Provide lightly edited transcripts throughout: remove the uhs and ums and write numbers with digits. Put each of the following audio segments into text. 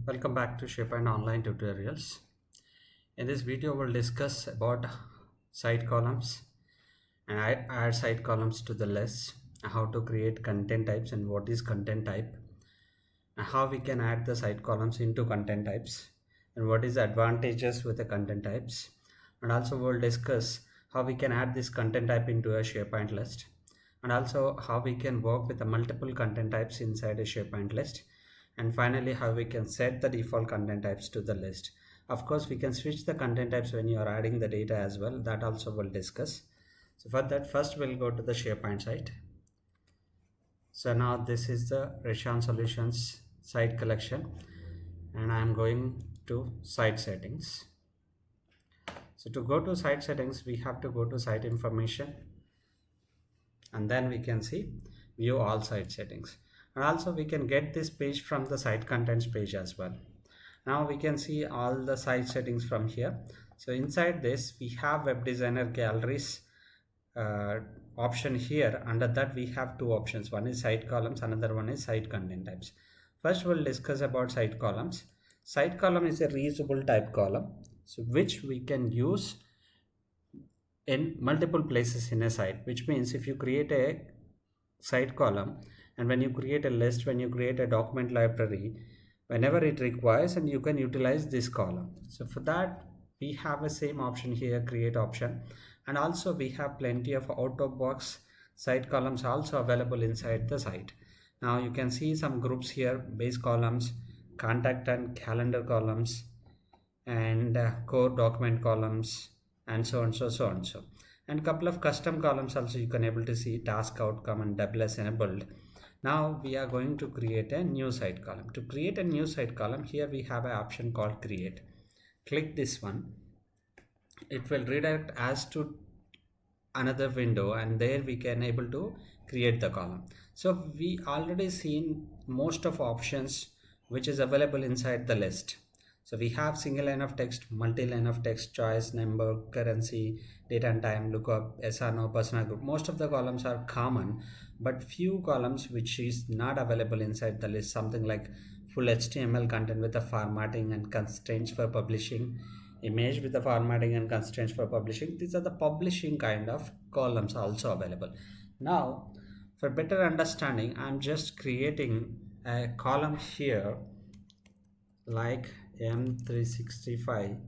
Welcome back to SharePoint Online tutorials. In this video, we'll discuss about site columns and add site columns to the list, how to create content types and what is content type, and how we can add the site columns into content types, and what is the advantages with the content types. And also we'll discuss how we can add this content type into a SharePoint list, and also how we can work with the multiple content types inside a SharePoint list, and finally how we can set the default content types to the list. Of course, we can switch the content types when you are adding the data as well. That also we'll discuss. So for that, first we'll go to the SharePoint site. So now this is the Reshan Solutions site collection, and I'm going to site settings. So to go to site settings, we have to go to site information, and then we can see view all site settings. And also we can get this page from the site contents page as well. Now we can see all the site settings from here. So inside this we have web designer galleries option here. Under that we have two options. One is site columns, another one is site content types. First we'll discuss about site columns. Site column is a reusable type column, so which we can use in multiple places in a site, which means if you create a site column, and when you create a list, when you create a document library, whenever it requires, and you can utilize this column. So for that we have a same option here, create option, and also we have plenty of out of box site columns also available inside the site. Now you can see some groups here: base columns, contact and calendar columns, and core document columns, and so on, so and couple of custom columns also you can able to see: task, outcome, and WS enabled. Now we are going to create a new site column. To create a new site column, here we have an option called create. Click this one. It will redirect us to another window, and there we can able to create the column. So we already seen most of options which is available inside the list. So we have single line of text, multi-line of text, choice, number, currency, date and time, lookup, SRNO, personal group. Most of the columns are common, but few columns which is not available inside the list, something like full HTML content with the formatting and constraints for publishing, image with the formatting and constraints for publishing. These are the publishing kind of columns also available. Now for better understanding, I'm just creating a column here like M365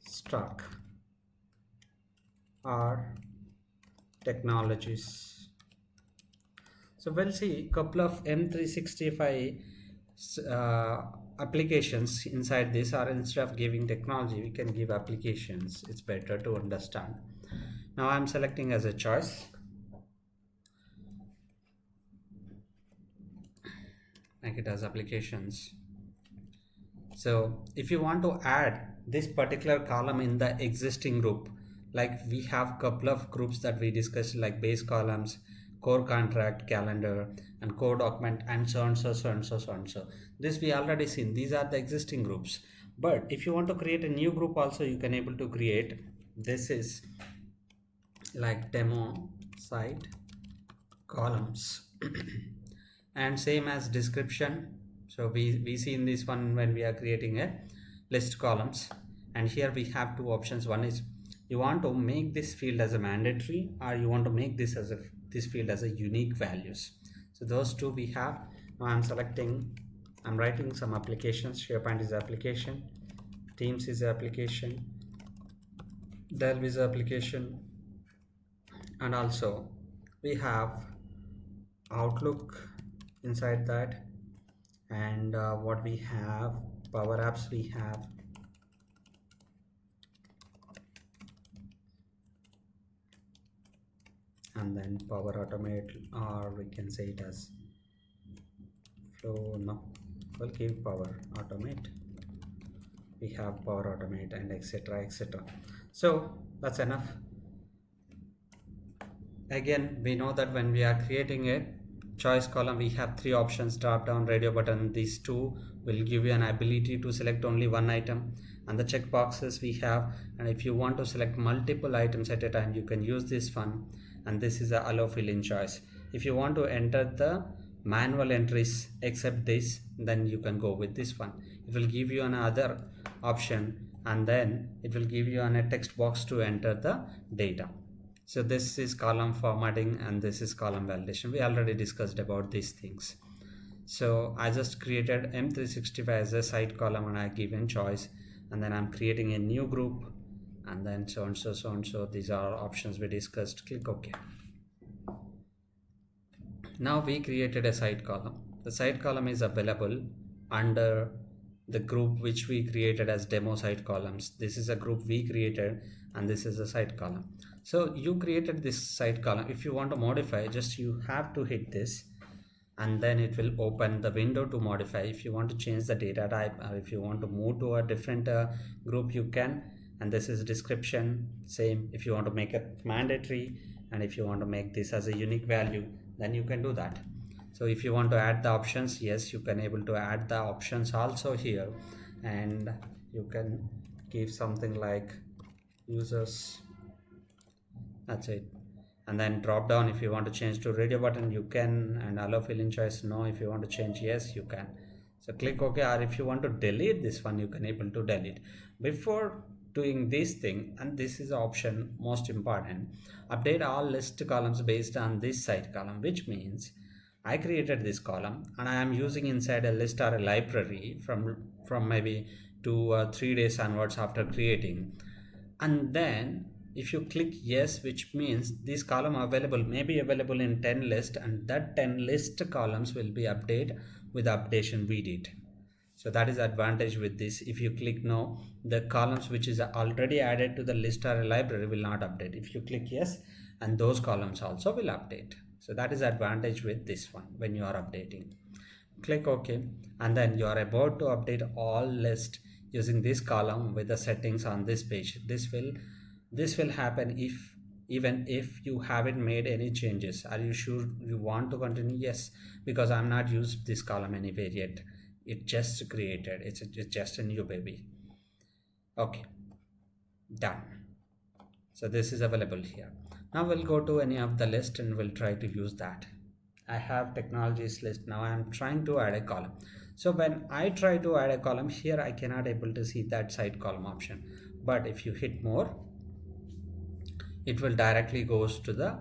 stock or technologies. So we'll see a couple of M365 applications inside this, or instead of giving technology we can give applications. It's better to understand. Now I'm selecting as a choice, make it as applications. So if you want to add this particular column in the existing group, like we have couple of groups that we discussed, like base columns, core contract, calendar, and core document, and so on, so this we already seen. These are the existing groups. But if you want to create a new group also, you can able to create. This is like demo site columns and same as description. So we see in this one when we are creating a list columns, and here we have two options. One is you want to make this field as a mandatory, or you want to make this as this field as a unique values. So those two we have. Now I'm writing some applications. SharePoint is application, Teams is application, Delve is application, and also we have Outlook inside that, and what we have, Power Apps we have, and then Power Automate, or we can say it as Flow. No, we'll keep Power Automate. We have Power Automate and etc. So that's enough. Again, we know that when we are creating a choice column, we have three options: drop down, radio button. These two will give you an ability to select only one item, and the check boxes we have. And if you want to select multiple items at a time, you can use this one, and this is a allow fill in choice. If you want to enter the manual entries except this, then you can go with this one. It will give you another option, and then it will give you a text box to enter the data. So this is column formatting and this is column validation. We already discussed about these things. So I just created M365 as a site column and I given choice, and then I'm creating a new group, and then so and so, so and so. These are options we discussed. Click OK. Now we created a site column. The site column is available under the group which we created as demo site columns. This is a group we created and this is a site column. So you created this site column. If you want to modify, just you have to hit this and then it will open the window to modify. If you want to change the data type or if you want to move to a different group, you can. And this is description, same. If you want to make it mandatory and if you want to make this as a unique value, then you can do that. So if you want to add the options, yes, you can able to add the options also here, and you can give something like users, that's it. And then drop down, if you want to change to radio button you can, and allow fill in choice no. If you want to change, yes, you can. So click OK, or if you want to delete this one, you can able to delete. Before doing this thing, and this is the option most important, update all list columns based on this site column, which means I created this column and I am using inside a list or a library from maybe 2 or 3 days onwards after creating. And then if you click yes, which means this column available may be available in 10 list, and that 10 list columns will be updated with the updation we did. So that is advantage with this. If you click no, the columns which is already added to the list or a library will not update. If you click yes, and those columns also will update. So that is advantage with this one when you are updating. Click OK, and then you are about to update all list using this column with the settings on this page. This will happen even if you haven't made any changes. Are you sure you want to continue? Yes, because I'm not used this column anywhere yet. It just created, it's just a new baby. Okay, done. So this is available here. Now we'll go to any of the list and we'll try to use that. I have technologies list. Now I'm trying to add a column. So when I try to add a column here, I cannot able to see that site column option. But if you hit more, it will directly goes to the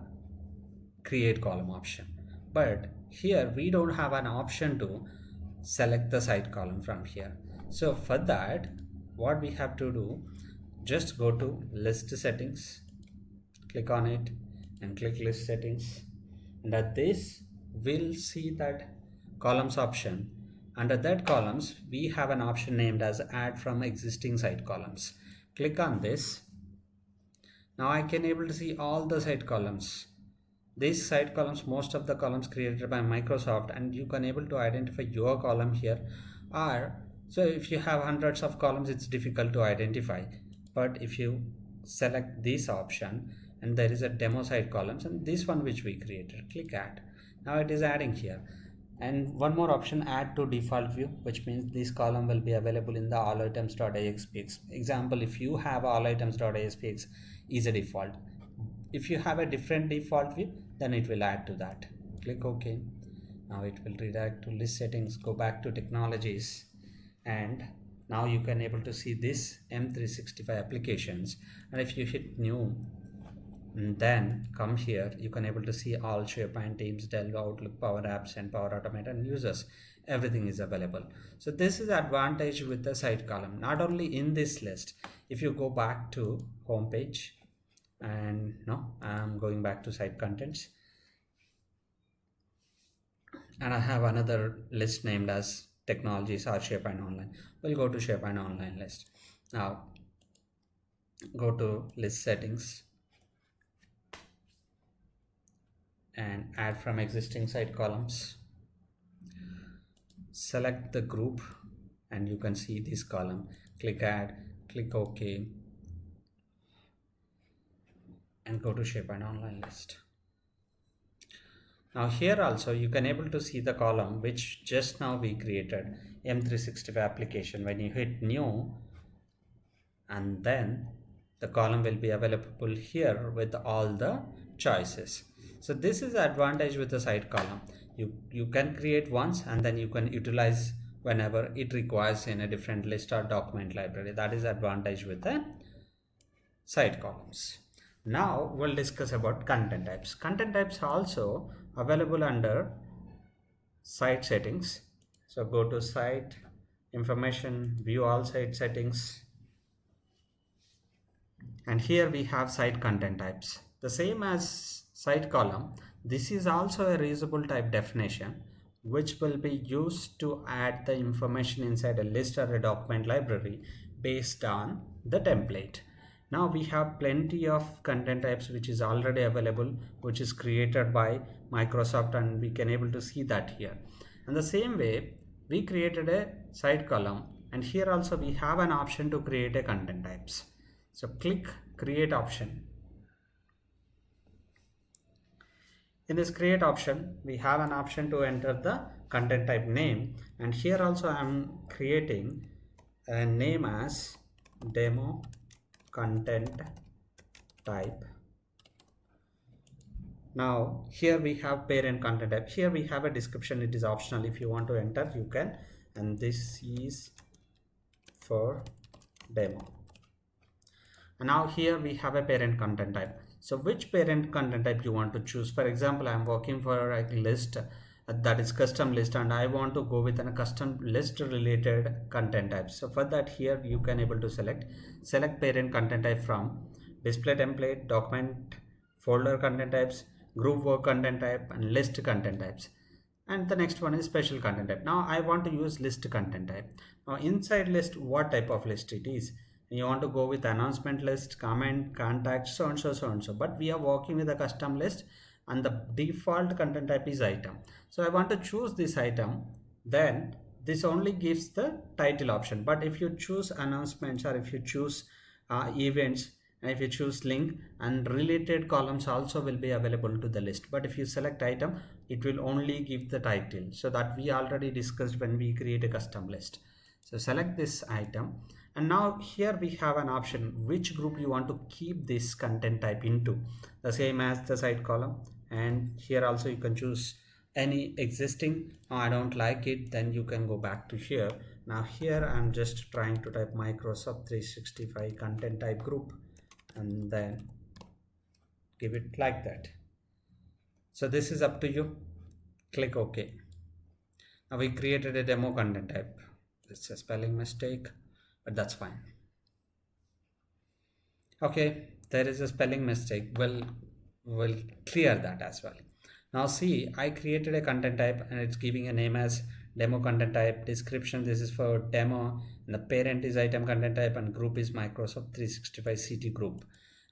create column option. But here we don't have an option to select the site column from here. So for that, what we have to do, just go to list settings, click on it and click list settings, and at this we'll see that columns option. Under that columns we have an option named as add from existing site columns. Click on this. Now I can able to see all the site columns. These site columns, most of the columns created by Microsoft, and you can able to identify your column here. Or so if you have hundreds of columns, it's difficult to identify. But if you select this option and there is a demo site columns and this one which we created, click add. Now it is adding here. And one more option, add to default view, which means this column will be available in the all items.aspx. Example, if you have all items.aspx is a default. If you have a different default view, then it will add to that. Click OK. Now it will redirect to list settings, go back to technologies, and now you can able to see this M365 applications. And if you hit new and then come here, you can able to see all SharePoint Teams, Dell, Outlook, Power Apps and Power Automate and users. Everything is available. So this is the advantage with the site column. Not only in this list, if you go back to home page, and no, I'm going back to site contents, and I have another list named as technologies or SharePoint Online. We'll go to SharePoint Online list. Now go to list settings and add from existing site columns. Select the group and you can see this column. Click add, click OK, and go to SharePoint Online list. Now here also you can able to see the column which just now we created, M365 application. When you hit new, and then the column will be available here with all the choices. So this is the advantage with the site column. You can create once and then you can utilize whenever it requires in a different list or document library. That is the advantage with the side columns. Now we'll discuss about content types. Content types are also available under site settings. So go to site information, view all site settings, and here we have site content types. The same as site column, this is also a reusable type definition which will be used to add the information inside a list or a document library based on the template. Now we have plenty of content types which is already available, which is created by Microsoft, and we can able to see that here. And the same way we created a site column, and here also we have an option to create a content types. So click create option. In this create option, we have an option to enter the content type name, and here also I am creating a name as demo content type. Now here we have parent content type. Here we have a description. It is optional. If you want to enter, you can, and this is for demo. And now here we have a parent content type. So which parent content type you want to choose? For example, I am working for a list that is custom list, and I want to go with a custom list related content type. So for that, here you can able to select parent content type from display template, document, folder content types, group work content type, and list content types. And the next one is special content type. Now I want to use list content type. Now inside list, what type of list it is? You want to go with announcement list, comment, contact, so and so, so and so. But we are working with a custom list, and the default content type is item. So I want to choose this item. Then this only gives the title option. But if you choose announcements, or if you choose events, and if you choose link, and related columns also will be available to the list. But if you select item, it will only give the title. So that we already discussed when we create a custom list. So select this item. And now here we have an option which group you want to keep this content type into, the same as the site column. And here also you can choose any existing. I don't like it, then you can go back to here. Now here I'm just trying to type Microsoft 365 content type group, and then give it like that. So this is up to you. Click OK. Now we created a demo content type. It's a spelling mistake, but that's fine. Okay, there is a spelling mistake. We'll clear that as well. Now see, I created a content type, and it's giving a name as demo content type. Description, this is for demo, and the parent is item content type, and group is Microsoft 365 CT group.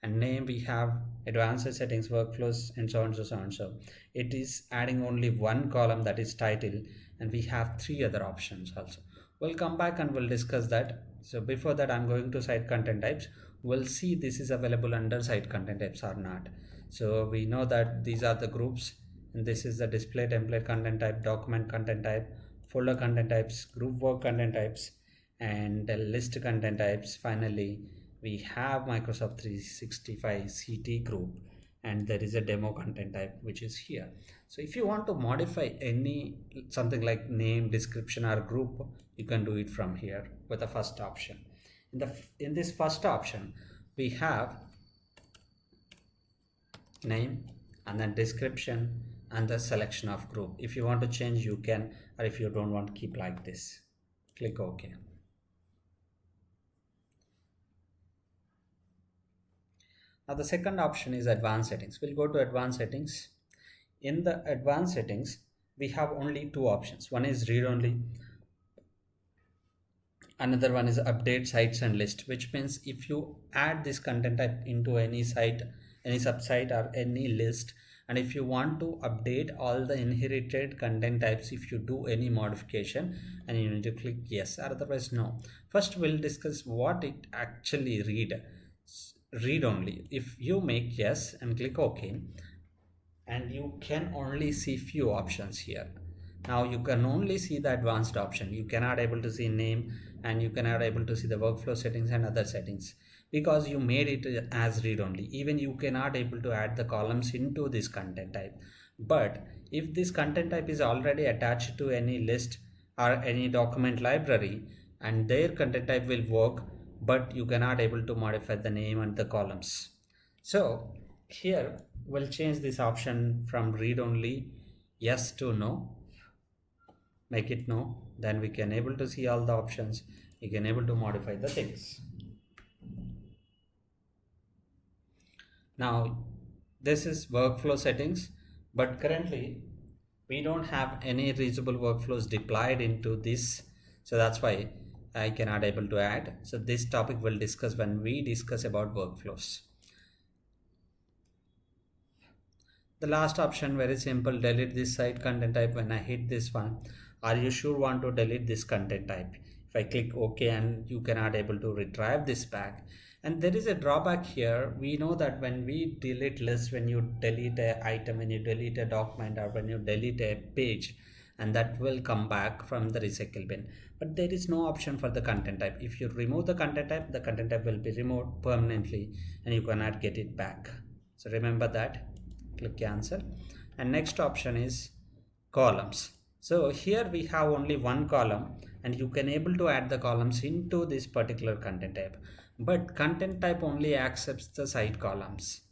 And name, we have advanced settings, workflows, and so on, so on. So it is adding only one column, that is title, and we have 3 other options also. We'll come back and we'll discuss that. So before that, I'm going to site content types. We'll see this is available under site content types or not. So we know that these are the groups, and this is the display template content type, document content type, folder content types, group work content types, and the list content types. Finally, we have Microsoft 365 CT group, and there is a demo content type which is here. So if you want to modify any something like name, description, or group, you can do it from here with the first option. In this first option, we have name, and then description, and the selection of group. If you want to change, you can, or if you don't want, keep like this. Click OK. Now the second option is advanced settings. We'll go to advanced settings. In the advanced settings, we have only 2 options. One is read only. Another one is update sites and list, which means if you add this content type into any site, any subsite, or any list, and if you want to update all the inherited content types, if you do any modification, and you need to click yes, or otherwise no. First we'll discuss what it actually read only. If you make yes and click OK, and you can only see few options here. Now you can only see the advanced option. You cannot able to see name, and you cannot able to see the workflow settings and other settings, because you made it as read only. Even you cannot able to add the columns into this content type. But if this content type is already attached to any list or any document library, and their content type will work, but you cannot able to modify the name and the columns. So here we'll change this option from read only yes to no, make it no, then we can able to see all the options, we can able to modify the things. Now this is workflow settings, but currently we don't have any reusable workflows deployed into this, so that's why I cannot able to add. So this topic will discuss when we discuss about workflows. The last option, very simple, delete this site content type. When I hit this one, are you sure want to delete this content type? If I click OK, and you cannot able to retrieve this back. And there is a drawback here. We know that when we delete list, when you delete a item, when you delete a document, or when you delete a page, and that will come back from the recycle bin, but there is no option for the content type. If you remove the content type will be removed permanently and you cannot get it back. So remember that. Click cancel. And next option is columns. So here we have only one column, and you can able to add the columns into this particular content type, but content type only accepts the site columns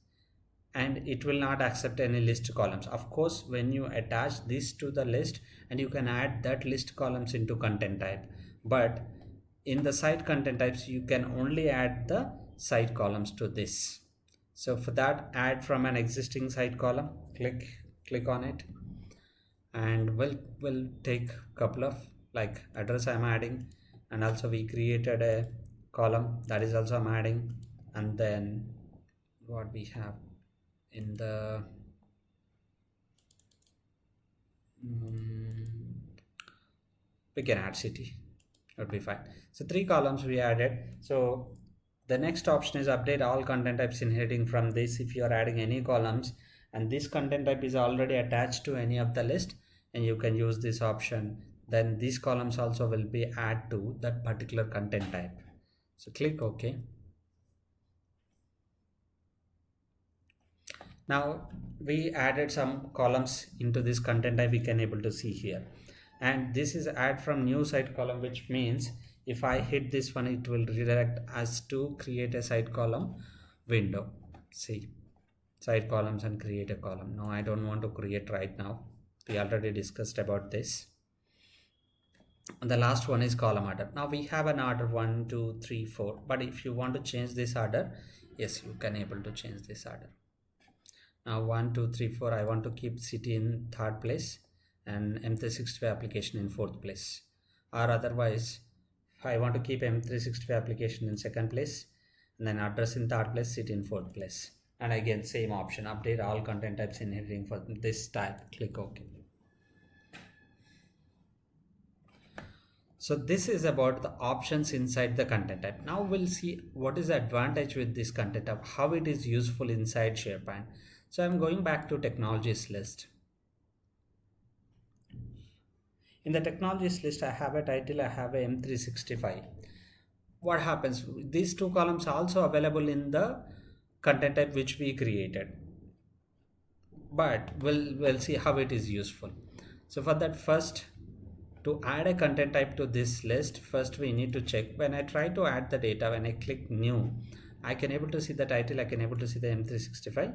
and it will not accept any list columns. Of course, when you attach this to the list, and you can add that list columns into content type, but in the site content types you can only add the site columns to this. So for that, add from an existing site column, click on it, and we'll take couple of, like address I'm adding, and also we created a column that is also I'm adding, and then what we have in the we can add city, would be fine. So 3 columns we added. So the next option is update all content types inheriting from this. If you are adding any columns and this content type is already attached to any of the list, and you can use this option, then these columns also will be add to that particular content type. So click OK. Now we added some columns into this content type, we can able to see here, and this is add from new site column, which means if I hit this one, it will redirect us to create a site column window. See, site columns and create a column. No, I don't want to create right now, we already discussed about this. And the last one is column order. Now we have an order 1 2 3 4, but if you want to change this order, yes, you can able to change this order. Now 1 2 3 4, I want to keep city in 3rd place and M365 application in 4th place, or otherwise I want to keep M365 application in 2nd place and then address in 3rd place, city in 4th place. And again, same option, update all content types inheriting for this type, click OK. So this is about the options inside the content type. Now we'll see what is the advantage with this content type, how it is useful inside SharePoint. So I'm going back to technologies list. In the technologies list, I have a title, I have a M365. What happens? These 2 columns are also available in the content type which we created, but we'll see how it is useful. So for that, first, to add a content type to this list, first we need to check. When I try to add the data, when I click new, I can able to see the title, I can able to see the M365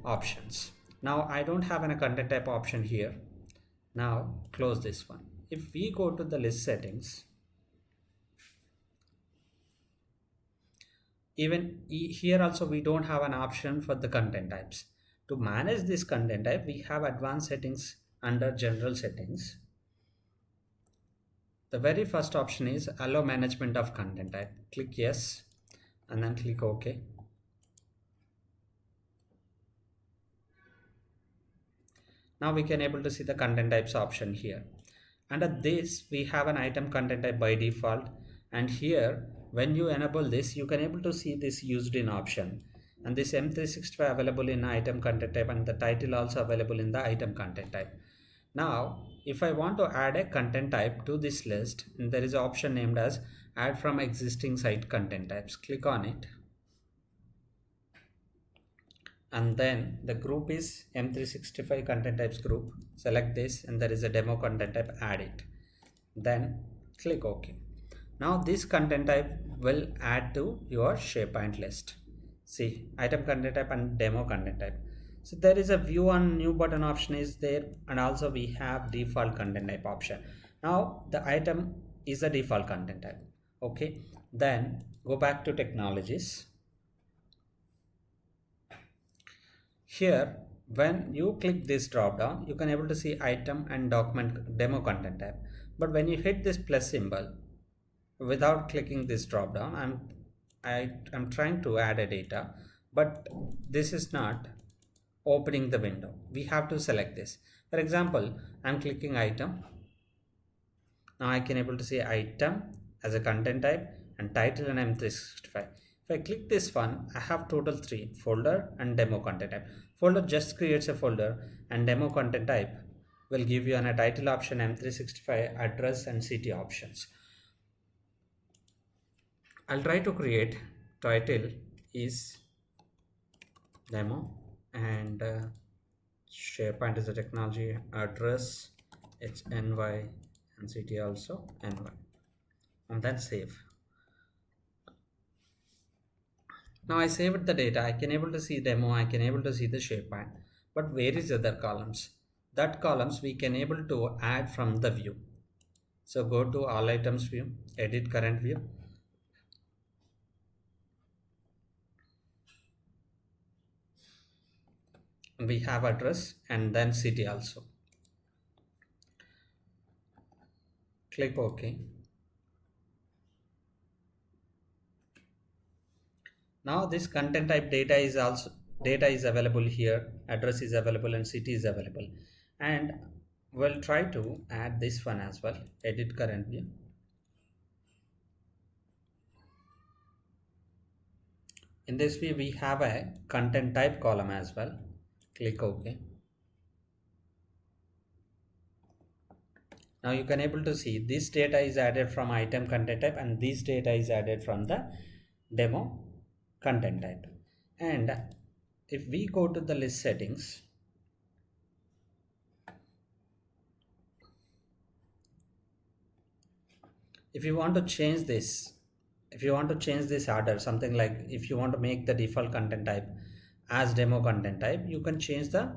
options. Now I don't have a content type option here. Now close this one. If we go to the list settings, even here also we don't have an option for the content types. To manage this content type, we have advanced settings under general settings. The very first option is allow management of content type. Click yes and then click OK. Now we can able to see the content types option here. Under this we have an item content type by default, and here when you enable this, you can able to see this used in option, and this M365 available in item content type, and the title also available in the item content type. Now if I want to add a content type to this list, and there is an option named as add from existing site content types. Click on it. and then the group is M365 content types group. Select this and there is a demo content type, add it, then click OK. Now this content type will add to your SharePoint list. See, item content type and demo content type. So there is a view on new button option is there, and also we have default content type option. Now the item is a default content type. Okay, then go back to technologies. Here, when you click this drop down, you can able to see item and document demo content type. But when you hit this plus symbol, without clicking this drop down, I'm trying to add a data, but this is not opening the window. We have to select this. For example, I'm clicking item. Now I can able to see item as a content type and title and M365. If I click this one, I have total 3: folder and demo content type. Folder just creates a folder, and demo content type will give you a title option, M365 address and city options. I'll try to create title is demo, and SharePoint is a technology, address it's NY, and city also NY, and then save. Now I saved the data. I can able to see demo, I can able to see the SharePoint, but where is other columns? That columns we can able to add from the view. So go to all items view, edit current view, and we have address and then city also. Click OK. Now this content type data is available here, address is available and city is available, and we'll try to add this one as well, edit current view. In this view we have a content type column as well. Click OK. Now you can able to see this data is added from item content type, and this data is added from the demo content type. And if we go to the list settings, if you want to change this, order, something like if you want to make the default content type as demo content type, you can change the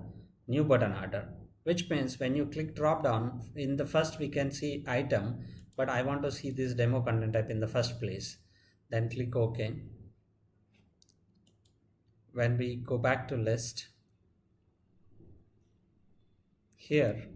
new button order, which means when you click drop down, in the first we can see item, but I want to see this demo content type in the first place, then click OK. When we go back to list, here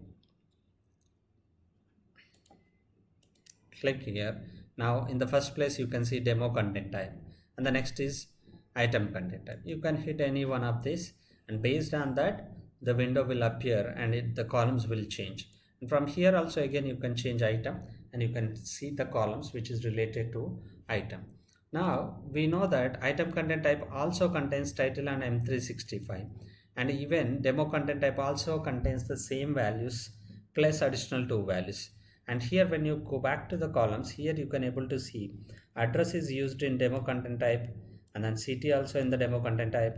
click here. Now in the first place you can see demo content type, and the next is item content type. You can hit any one of this, and based on that the window will appear and the columns will change. And from here also again you can change item, and you can see the columns which is related to item. Now we know that item content type also contains title and M365, and even demo content type also contains the same values plus additional 2 values. And here when you go back to the columns, here you can able to see address is used in demo content type, and then city also in the demo content type,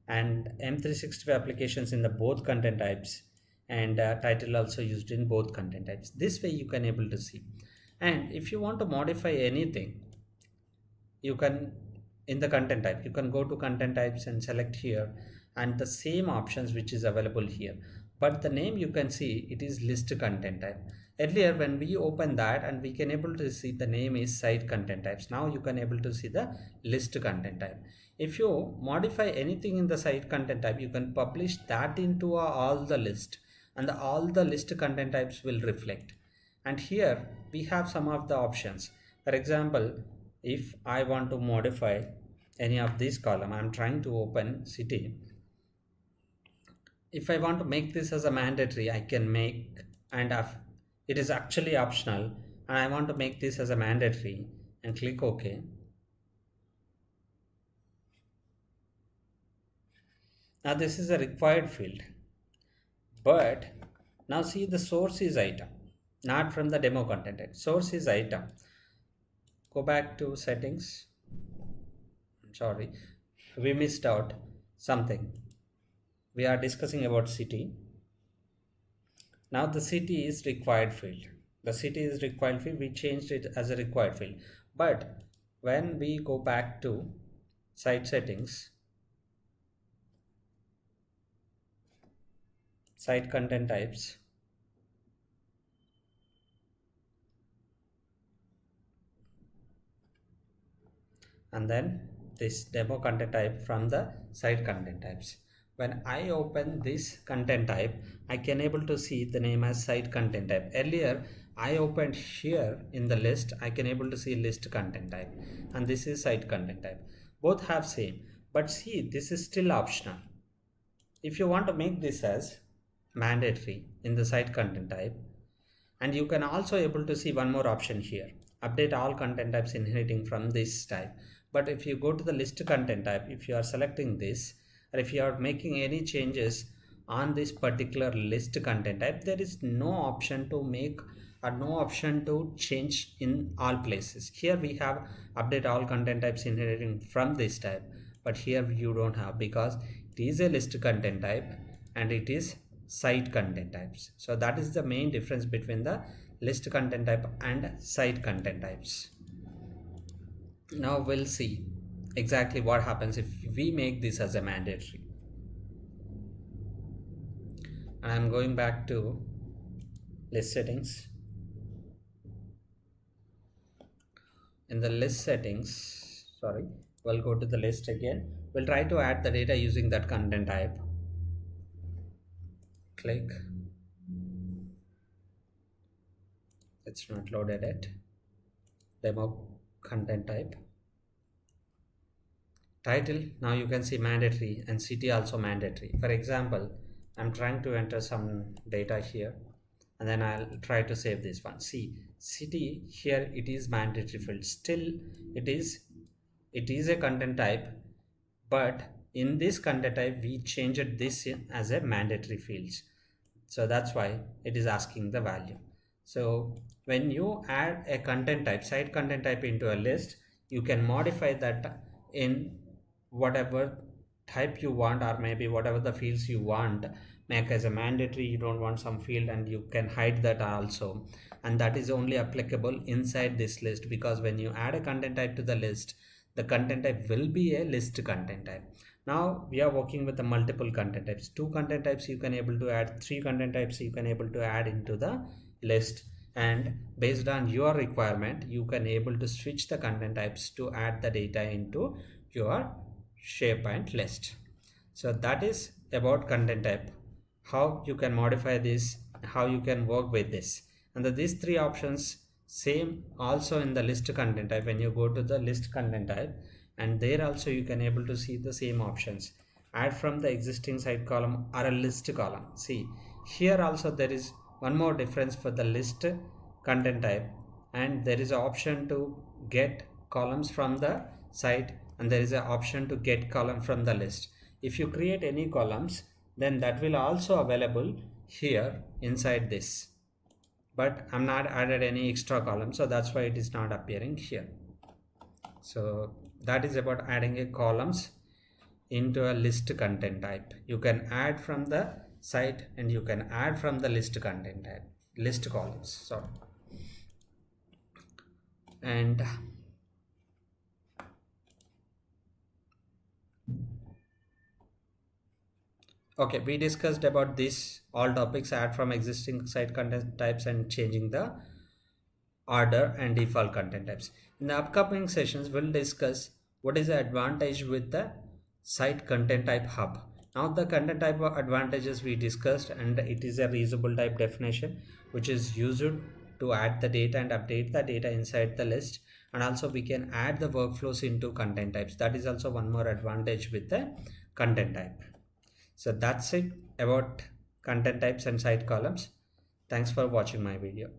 and M365 applications in the both content types, and title also used in both content types. This way you can able to see. And if you want to modify anything, you can, in the content type, you can go to content types and select here, and the same options which is available here, but the name you can see it is list content type. Earlier when we open that, and we can able to see the name is site content types. Now you can able to see the list content type. If you modify anything in the site content type, you can publish that into all the list, and all the list content types will reflect. And here we have some of the options. For example, if I want to modify any of this column, I'm trying to open city. If I want to make this as a mandatory, I can make, and it is actually optional, and I want to make this as a mandatory, and click OK. Now this is a required field, but now see the source is item, not from the demo content type. Source is item. Go back to settings. Sorry, we missed out something. we are discussing about city. Now the city is required field. The city is required field. We changed it as a required field. But when we go back to site settings, site content types, and then this demo content type from the site content types. When I open this content type, I can able to see the name as site content type. Earlier I opened here in the list, I can able to see list content type, and this is site content type. Both have same, but see, this is still optional. If you want to make this as mandatory in the site content type, and you can also able to see one more option here, update all content types inheriting from this type. But if you go to the list content type, if you are selecting this, or if you are making any changes on this particular list content type, there is no option to make or no option to change in all places. Here we have update all content types inheriting from this type, but here you don't have, because it is a list content type and it is site content types. So that is the main difference between the list content type and site content types. Now we'll see exactly what happens if we make this as a mandatory. And I'm going back to list settings. In the list settings, we'll go to the list again. We'll try to add the data using that content type. Click. It's not loaded yet. Demo content type. Title, now you can see mandatory, and city also mandatory. For example, I'm trying to enter some data here, and then I'll try to save this one. See, city here, it is mandatory field. Still it is a content type, but in this content type we changed this as a mandatory fields. So that's why it is asking the value. So when you add a content type, site content type into a list, you can modify that in whatever type you want, or maybe whatever the fields you want. Make as a mandatory, you don't want some field, and you can hide that also, and that is only applicable inside this list, because when you add a content type to the list, the content type will be a list content type. Now we are working with the multiple content types. 2 content types you can able to add, 3 content types you can able to add into the list, and based on your requirement you can able to switch the content types to add the data into your SharePoint list. So that is about content type, how you can modify this, how you can work with this. And these 3 options same also in the list content type. When you go to the list content type, and there also you can able to see the same options, add from the existing site column or a list column. See, here also there is one more difference for the list content type, and there is an option to get columns from the site, and there is an option to get column from the list. If you create any columns, then that will also available here inside this, but I'm not added any extra column, so that's why it is not appearing here. So that is about adding a columns into a list content type. You can add from the site, and you can add from the list content type, list columns. Sorry. And okay, we discussed about this all topics, add from existing site content types and changing the order and default content types. In the upcoming sessions, we'll discuss what is the advantage with the site content type hub. Now the content type advantages we discussed, and it is a reusable type definition which is used to add the data and update the data inside the list, and also we can add the workflows into content types. That is also one more advantage with the content type. So that's it about content types and site columns. Thanks for watching my video.